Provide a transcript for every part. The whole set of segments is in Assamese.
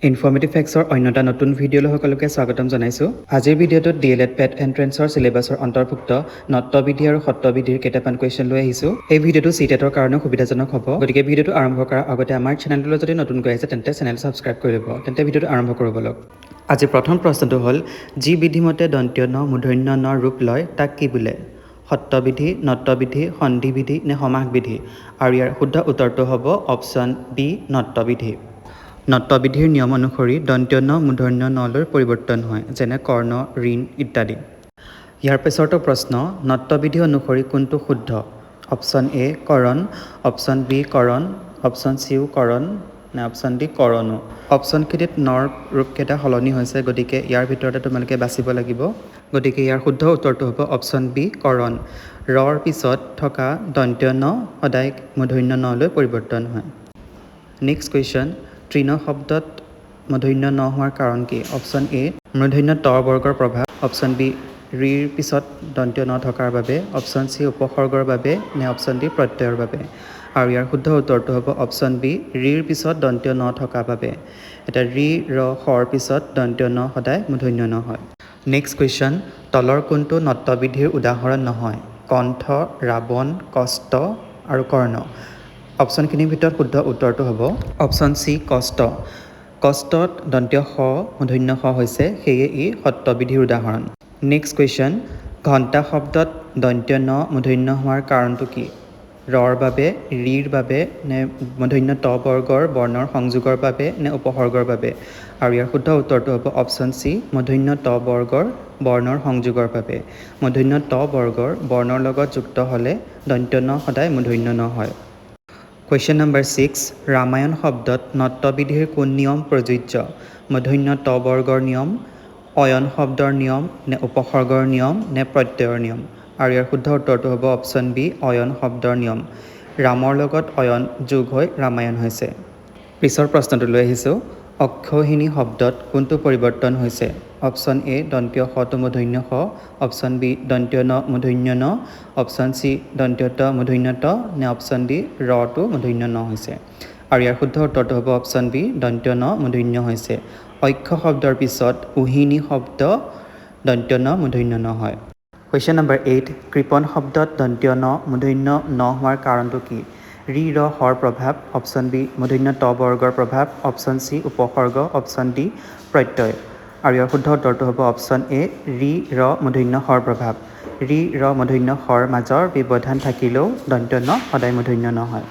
ইনফৰ্মেটিভ ফেক্টছৰ অন্য এটা নতুন ভিডিঅ'লৈ সকলোকে স্বাগতম জনাইছোঁ। আজিৰ ভিডিঅ'টোত DLED পেট এণ্ট্ৰেন্সৰ চিলেবাছৰ অন্তৰ্ভুক্ত নট্যবিধি আৰু সত্যবিধিৰ কেইটামান কুৱেশ্যন লৈ আহিছোঁ। এই ভিডিঅ'টো চিটেটৰ কাৰণেও সুবিধাজনক হ'ব। গতিকে ভিডিঅ'টো আৰম্ভ কৰাৰ আগতে আমাৰ চেনেলটোলৈ যদি নতুনকৈ আহিছে তেন্তে চেনেল ছাবস্ক্ৰাইব কৰি ল'ব। তেন্তে ভিডিঅ'টো আৰম্ভ কৰোঁ বলক। আজি প্ৰথম প্ৰশ্নটো হ'ল, যি বিধিমতে দন্ত্য ন মূৰ্ধন্য ন ৰূপ লয় তাক কি বোলে? সত্যবিধি, নট্যবিধি, সন্ধিবিধি নে সমাসবিধি? আৰু ইয়াৰ শুদ্ধ উত্তৰটো হ'ব অপশ্যন বি নট্যবিধি। নট্যবিধিৰ নিয়ম অনুসৰি দন্ত্য ন মূৰ্ধন্য নলৈ পৰিৱৰ্তন হয়, যেনে কৰ্ণ, ঋণ ইত্যাদি। ইয়াৰ পিছৰটো প্ৰশ্ন, নট্যবিধি অনুসৰি কোনটো শুদ্ধ? অপশ্যন এ কৰণ, অপশ্যন বি কৰণ, অপশ্যন চিও কৰণ নে অপশ্যন ডি কৰণো। অপশ্যনকেইটিত নৰ ৰূপকেইটা সলনি হৈছে, গতিকে ইয়াৰ ভিতৰতে তোমালোকে বাচিব লাগিব। গতিকে ইয়াৰ শুদ্ধ উত্তৰটো হ'ব অপশ্যন বি কৰণ। ৰৰ পিছত থকা দন্ত্য ন সদায় মূৰ্ধন্য নলৈ পৰিৱৰ্তন হয়। নেক্সট কুৱেশ্যন, তৃণ শব্দত মূৰ্ধন্য ন হোৱাৰ কাৰণ কি? অপশ্যন এ মূৰ্ধন্য ত বৰ্গৰ প্ৰভাৱ, অপশ্যন বি ৰিৰ পিছত দন্ত্য ন থকাৰ বাবে, অপশ্যন চি উপসৰ্গৰ বাবে নে অপশ্যন ডি প্ৰত্যয়ৰ বাবে। আৰু ইয়াৰ শুদ্ধ উত্তৰটো হ'ব অপশ্যন বি ৰিৰ পিছত দন্ত্য ন থকা বাবে। এতিয়া ৰি ৰ শৰ পিছত দন্ত্য ন সদায় মূৰ্ধন্য ন হয়। নেক্সট কুৱেশ্যন, তলৰ কোনটো নট্যবিধিৰ উদাহৰণ নহয়? কণ্ঠ, ৰাৱণ, কষ্ট আৰু কৰ্ণ। অপশ্যনখিনিৰ ভিতৰত শুদ্ধ উত্তৰটো হ'ব অপশ্যন চি কষ্ট। কষ্টত দন্ত্য স মূৰ্ধন্য স হৈছে, সেয়ে ই সত্যবিধিৰ উদাহৰণ। নেক্সট কুৱেশ্যন, ঘণ্টা শব্দত দন্ত্য ন মূৰ্ধন্য হোৱাৰ কাৰণটো কি? ৰৰ বাবে, ৰিৰ বাবে নে মূৰ্ধন্য ত বৰ্গৰ বৰ্ণৰ সংযোগৰ বাবে নে উপসৰ্গৰ বাবে। আৰু ইয়াৰ শুদ্ধ উত্তৰটো হ'ব অপশ্যন চি মূৰ্ধন্য ত বৰ্গৰ বৰ্ণৰ সংযোগৰ বাবে। মূৰ্ধন্য ত বৰ্গৰ বৰ্ণৰ লগত যুক্ত হ'লে দন্ত্য ন সদায় মূৰ্ধন্য ন হয়। কুৱেশ্যন নম্বৰ 6, ৰামায়ণ শব্দত নট্যবিধিৰ কোন নিয়ম প্ৰযোজ্য? মূৰ্ধন্য ত বৰ্গৰ নিয়ম, অয়ন শব্দৰ নিয়ম নে উপসৰ্গৰ নিয়ম নে প্ৰত্যয়ৰ নিয়ম। আৰু ইয়াৰ শুদ্ধ উত্তৰটো হ'ব অপশ্যন বি অয়ন শব্দৰ নিয়ম। ৰামৰ লগত অয়ন যোগ হৈ ৰামায়ণ হৈছে। পিছৰ প্ৰশ্নটো লৈ আহিছোঁ, অক্ষৌহিণী শব্দত কোনটো পৰিৱৰ্তন হৈছে? অপশ্যন এ দন্ত্য সটো মূৰ্ধন্য স, অপশ্যন বি দন্ত্য ন মূৰ্ধন্য ন, অপশ্যন চি দন্ত্য ত মূৰ্ধন্য ত নে অপশ্যন ডি ৰটো মূৰ্ধন্য ন হৈছে। আৰু ইয়াৰ শুদ্ধ উত্তৰটো হ'ব অপশ্যন বি দন্ত্য ন মূৰ্ধন্য হৈছে। অক্ষ শব্দৰ পিছত উহিনী শব্দ দন্ত্য ন মূৰ্ধন্য ন হয়। কুৱেশ্যন নম্বৰ 8, কৃপণ শব্দত দন্ত্য ন মূৰ্ধন্য ন হোৱাৰ কাৰণটো কি? ৰি ৰ শৰ প্ৰভাৱ, অপশ্যন বি মূৰ্ধন্য ত বৰ্গৰ প্ৰভাৱ, অপশ্যন চি উপসৰ্গ, অপশ্যন ডি প্ৰত্যয়। আৰু ইয়াৰ শুদ্ধ উত্তৰটো হ'ব অপশ্যন এ ৰি ৰ মূৰ্ধন্য শৰ প্ৰভাৱ। ৰি ৰ মূৰ্ধন্য শৰ মাজৰ ব্যৱধান থাকিলেও দন্ত্য ন সদায় মূৰ্ধন্য ন হয়।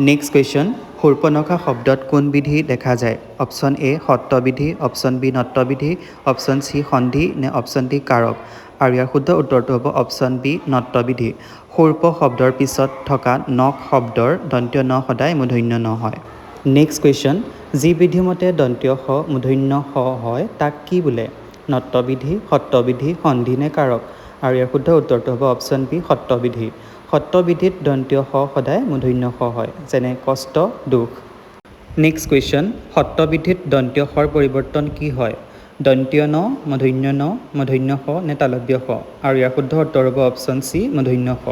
নেক্সট কুৱেশ্যন, শূৰ্পণখা শব্দত কোন বিধি দেখা যায়? অপশ্যন এ সত্যবিধি, অপশ্যন বি নট্যবিধি, অপশ্যন চি সন্ধি নে অপশ্যন ডি কাৰক। আৰু ইয়াৰ শুদ্ধ উত্তৰটো হ'ব অপশ্যন বি নট্যবিধি। শূৰ্প শব্দৰ পিছত থকা নখ শব্দৰ দন্ত্য ন সদায় মূৰ্ধন্য ন হয়। নেক্সট কুৱেশ্যন, যি বিধিমতে দন্ত্য স মূৰ্ধন্য স হয় তাক কি বোলে? নট্যবিধি, সত্যবিধি, সন্ধি নে কাৰক। আৰু ইয়াৰ শুদ্ধ উত্তৰটো হ'ব অপশ্যন বি সত্যবিধি। সত্যবিধিত দন্ত্য স সদায় মূৰ্ধন্য স হয়, যেনে কষ্ট, দুখ। নেক্সট কুৱেশ্যন, সত্যবিধিত দন্ত্য সৰ পৰিৱৰ্তন কি হয়? দন্ত্য ন, মূৰ্ধন্য ন, মূৰ্ধন্য স নে তালব্য স। আৰু ইয়াৰ শুদ্ধ উত্তৰ হ'ব অপশ্যন চি মূৰ্ধন্য স।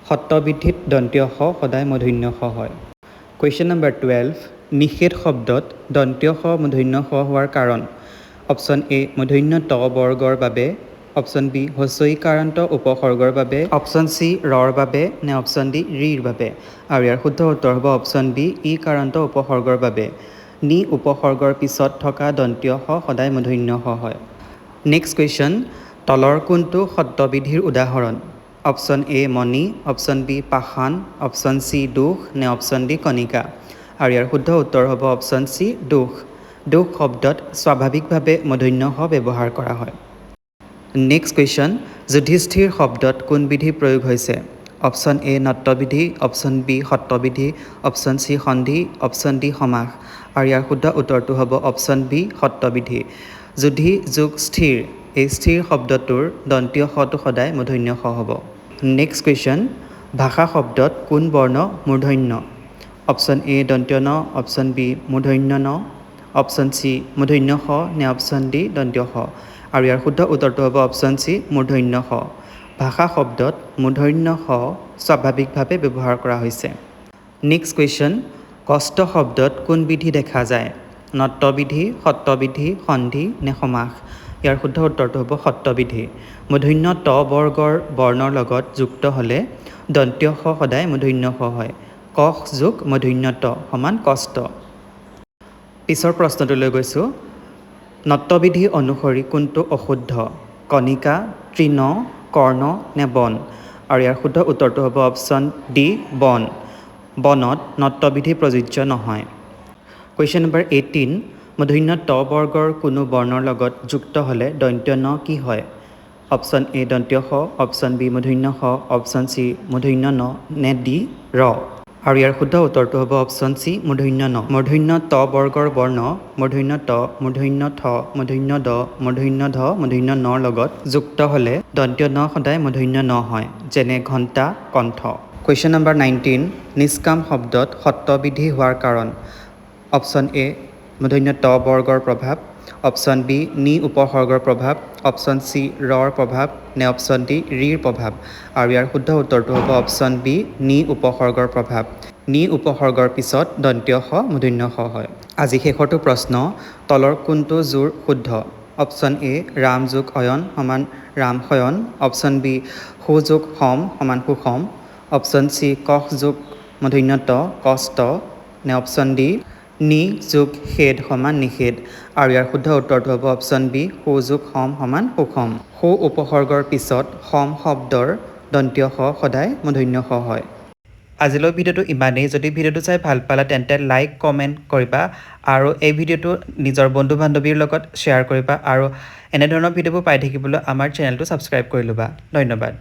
সত্যবিধিত দন্ত্য স সদায় মূৰ্ধন্য স হয়। কুৱেশ্যন নম্বৰ 12, নিষেধ শব্দত দন্ত্য স মূৰ্ধন্য স হোৱাৰ কাৰণ? অপশ্যন এ মূৰ্ধন্য ত বৰ্গৰ বাবে, অপশ্যন বি হ্ৰস্ব ই কাৰান্ত উপসৰ্গৰ বাবে, অপশ্যন চি ৰৰ বাবে নে অপশ্যন ডি ৰিৰ বাবে। আৰু ইয়াৰ শুদ্ধ উত্তৰ হ'ব অপশ্যন বি ই কাৰান্ত উপসৰ্গৰ বাবে। নি উপসৰ্গৰ পিছত থকা দন্ত্য স সদায় মূৰ্ধন্য স হয়। নেক্সট কুৱেশ্যন, তলৰ কোনটো সত্যবিধিৰ উদাহৰণ? অপশ্যন এ মণি, অপশ্যন বি পাষাণ, অপশ্যন চি দোষ নে অপশ্যন ডি কণিকা। আৰু ইয়াৰ শুদ্ধ উত্তৰ হ'ব অপশ্যন চি দোষ। দোষ শব্দত স্বাভাৱিকভাৱে মূৰ্ধন্য স ব্যৱহাৰ কৰা হয়। নেক্সট কুৱেশ্যন, যুধিষ্ঠিৰ শব্দত কোন বিধি প্ৰয়োগ হৈছে? অপশ্যন এ নট্যবিধি, অপশ্যন বি সত্যবিধি, অপশ্যন চি সন্ধি, অপশ্যন ডি সমাস। আৰু ইয়াৰ শুদ্ধ উত্তৰটো হ'ব অপশ্যন বি সত্যবিধি। যুধি যোগ স্থিৰ, এই স্থিৰ শব্দটোৰ দন্ত্য সটো সদায় মূৰ্ধন্য স হ'ব। নেক্সট কুৱেশ্যন, ভাষা শব্দত কোন বৰ্ণ মূৰ্ধন্য? অপশ্যন এ দন্ত্য ন, অপশ্যন বি মূৰ্ধন্য ন, অপশ্যন চি মূৰ্ধন্য স নে অপশ্যন ডি দন্ত্য স। আৰু ইয়াৰ শুদ্ধ উত্তৰটো হ'ব অপশ্যন চি মূৰ্ধন্য স। ভাষা শব্দত মূৰ্ধন্য স স্বাভাৱিকভাৱে ব্যৱহাৰ কৰা হৈছে। নেক্সট কুৱেশ্যন, কষ্ট শব্দত কোন বিধি দেখা যায়? নট্যবিধি, সত্ৰবিধি, সন্ধি নে সমাস? ইয়াৰ শুদ্ধ উত্তৰটো হ'ব সত্ৰবিধি। মূৰ্ধন্য ত বৰ্গৰ বৰ্ণৰ লগত যুক্ত হ'লে দন্ত্য স সদায় মূৰ্ধন্য স হয়। কষ যোগ মূৰ্ধন্য ত সমান কষ্ট। পিছৰ প্ৰশ্নটোলৈ গৈছোঁ। নট্যবিধি অনুসৰি কোনটো অশুদ্ধ? কণিকা, তৃণ, কৰ্ণ নে বন? আৰু ইয়াৰ শুদ্ধ উত্তৰটো হ'ব অপশ্যন ডি বন। বনত নট্যবিধি প্ৰযোজ্য নহয়। কুৱেশ্যন নম্বৰ 18, মূৰ্ধন্য ত বৰ্গৰ কোনো বৰ্ণৰ লগত যুক্ত হ'লে দন্ত্য ন কি হয়? অপশ্যন এ দন্ত্য স, অপশ্যন বি মূৰ্ধন্য স, অপশ্যন চি মূৰ্ধন্য ন নে ডি ৰ? আৰু ইয়াৰ শুদ্ধ উত্তৰটো হ'ব অপশ্যন চি মূৰ্ধন্য ন। মূৰ্ধন্য ত বৰ্গৰ বৰ্ণ মূৰ্ধন্য ত, মূৰ্ধন্য থ, মূৰ্ধন্য দ, মূৰ্ধন্য ধ, মূৰ্ধন্য নৰ লগত যুক্ত হ'লে দন্ত্য ন সদায় মূৰ্ধন্য ন হয়, যেনে ঘণ্টা, কণ্ঠ। কুৱেশ্যন নম্বৰ 19, নিষ্কাম শব্দত সত্ৰবিধি হোৱাৰ কাৰণ? অপশ্যন এ মূৰ্ধন্য ত বৰ্গৰ প্ৰভাৱ, অপশ্যন বি নি উপসৰ্গৰ প্ৰভাৱ, অপশ্যন চি ৰৰ প্ৰভাৱ নে অপশ্যন ডি ৰিৰ প্ৰভাৱ? আৰু ইয়াৰ শুদ্ধ উত্তৰটো হ'ব অপশ্যন বি নি উপসৰ্গৰ প্ৰভাৱ। নি উপসৰ্গৰ পিছত দন্ত্য স মূৰ্ধন্য স হয়। আজি শেষৰটো প্ৰশ্ন, তলৰ কোনটো যোৰ শুদ্ধ? অপশ্যন এ ৰাম যোগ অয়ন সমান ৰামশয়ন, অপশ্যন বি সু যোগ সম সমান সুষম, অপশ্যন চি কষ যোগ মূৰ্ধন্য ত কষ্ট নে অপশ্যন ডি নি যোগ খেদ সমান নিষেধ? আৰু ইয়াৰ শুদ্ধ উত্তৰটো হ'ব অপশ্যন বি সু যোগ সম সমান সুষম। সু উপসৰ্গৰ পিছত সম শব্দৰ দন্ত্য স সদায় মূৰ্ধন্য স হয়। আজিলৈ ভিডিঅ'টো ইমানেই। যদি ভিডিঅ'টো চাই ভাল পালা তেন্তে লাইক কমেণ্ট কৰিবা আৰু এই ভিডিঅ'টো নিজৰ বন্ধু বান্ধৱীৰ লগত শ্বেয়াৰ কৰিবা আৰু এনেধৰণৰ ভিডিঅ'বোৰ পাই থাকিবলৈ আমাৰ চেনেলটো ছাবস্ক্ৰাইব কৰি ল'বা। ধন্যবাদ।